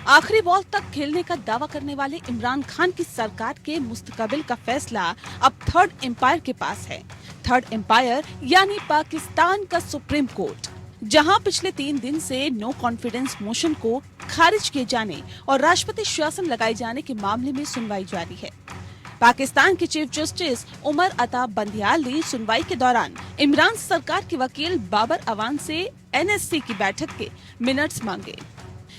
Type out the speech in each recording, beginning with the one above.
आखिरी बॉल तक खेलने का दावा करने वाले इमरान खान की सरकार के मुस्तकबिल का फैसला अब थर्ड एम्पायर के पास है। थर्ड एम्पायर यानी पाकिस्तान का सुप्रीम कोर्ट, जहां पिछले 3 दिन से नो कॉन्फिडेंस मोशन को खारिज किए जाने और राष्ट्रपति शासन लगाए जाने के मामले में सुनवाई जारी है। पाकिस्तान के चीफ जस्टिस उमर अता बंदियाल ने सुनवाई के दौरान इमरान सरकार के वकील बाबर अवान से एनएससी की बैठक के मिनट्स मांगे।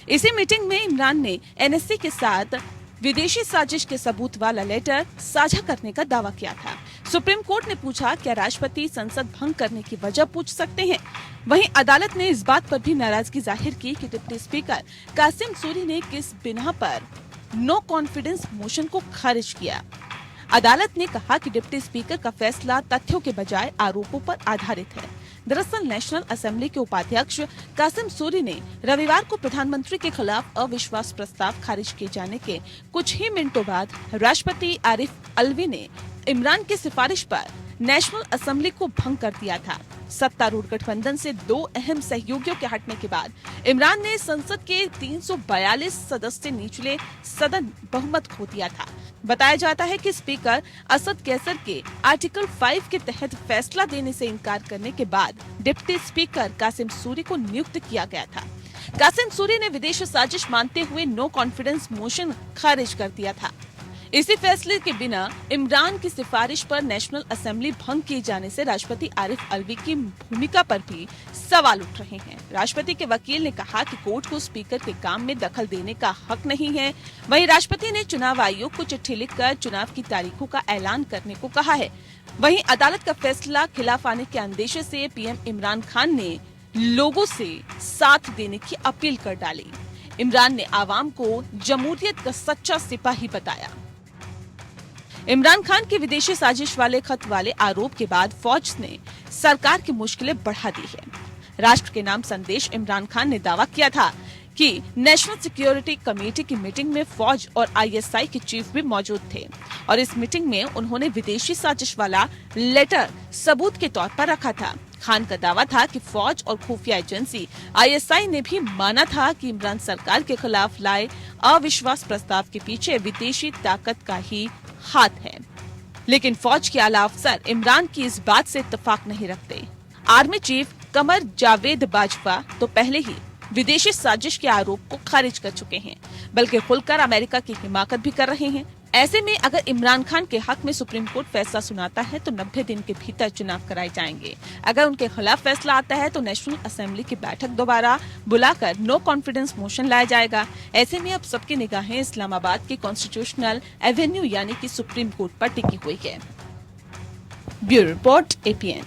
इसी मीटिंग में इमरान ने एनएससी के साथ विदेशी साजिश के सबूत वाला लेटर साझा करने का दावा किया था। सुप्रीम कोर्ट ने पूछा, क्या राष्ट्रपति संसद भंग करने की वजह पूछ सकते हैं? वहीं अदालत ने इस बात पर भी नाराजगी जाहिर की कि डिप्टी स्पीकर कासिम सूरी ने किस बिना पर नो कॉन्फिडेंस मोशन को खारिज किया। अदालत ने कहा कि डिप्टी स्पीकर का फैसला तथ्यों के बजाय आरोपों पर आधारित है। दरअसल नेशनल असेंबली के उपाध्यक्ष कासिम सूरी ने रविवार को प्रधानमंत्री के खिलाफ अविश्वास प्रस्ताव खारिज किए जाने के कुछ ही मिनटों बाद राष्ट्रपति आरिफ अलवी ने इमरान की सिफारिश पर नेशनल असेंबली को भंग कर दिया था। सत्तारूढ़ गठबंधन से 2 अहम सहयोगियों के हटने के बाद इमरान ने संसद के 342 सदस्य निचले सदन बहुमत खो दिया था। बताया जाता है कि स्पीकर असद कैसर के आर्टिकल 5 के तहत फैसला देने से इनकार करने के बाद डिप्टी स्पीकर कासिम सूरी को नियुक्त किया गया था। कासिम सूरी ने विदेशी साजिश मानते हुए नो कॉन्फिडेंस मोशन खारिज कर दिया था। इसी फैसले के बिना इमरान की सिफारिश पर नेशनल असेंबली भंग किए जाने से राष्ट्रपति आरिफ अलवी की भूमिका पर भी सवाल उठ रहे हैं। राष्ट्रपति के वकील ने कहा कि कोर्ट को स्पीकर के काम में दखल देने का हक नहीं है। वहीं राष्ट्रपति ने चुनाव आयोग को चिट्ठी लिखकर चुनाव की तारीखों का ऐलान करने को कहा है। वहीं अदालत का फैसला खिलाफ आने के अंदेशे से पीएम इमरान खान ने लोगों से साथ देने की अपील कर डाली। इमरान ने आवाम को जमहूरियत का सच्चा सिपाही बताया। इमरान खान की विदेशी साजिश वाले खत वाले आरोप के बाद फौज ने सरकार की मुश्किलें बढ़ा दी है। राष्ट्र के नाम संदेश इमरान खान ने दावा किया था कि नेशनल सिक्योरिटी कमेटी की मीटिंग में फौज और आईएसआई के चीफ भी मौजूद थे और इस मीटिंग में उन्होंने विदेशी साजिश वाला लेटर सबूत के तौर पर रखा था। खान का दावा था कि फौज और खुफिया एजेंसी आईएसआई ने भी माना था कि इमरान सरकार के खिलाफ लाए अविश्वास प्रस्ताव के पीछे विदेशी ताकत का ही हाथ है। लेकिन फौज के आला अफसर इमरान की इस बात से इत्तेफाक नहीं रखते। आर्मी चीफ कमर जावेद बाजवा तो पहले ही विदेशी साजिश के आरोप को खारिज कर चुके हैं, बल्कि खुलकर अमेरिका की हिमाकत भी कर रहे हैं। ऐसे में अगर इमरान खान के हक में सुप्रीम कोर्ट फैसला सुनाता है तो 90 दिन के भीतर चुनाव कराए जाएंगे। अगर उनके खिलाफ फैसला आता है तो नेशनल असेंबली की बैठक दोबारा बुलाकर नो कॉन्फिडेंस मोशन लाया जाएगा। ऐसे में अब सबकी निगाहें इस्लामाबाद के कॉन्स्टिट्यूशनल एवेन्यू यानी कि सुप्रीम कोर्ट पर टिकी हुई है। Bureau report APN।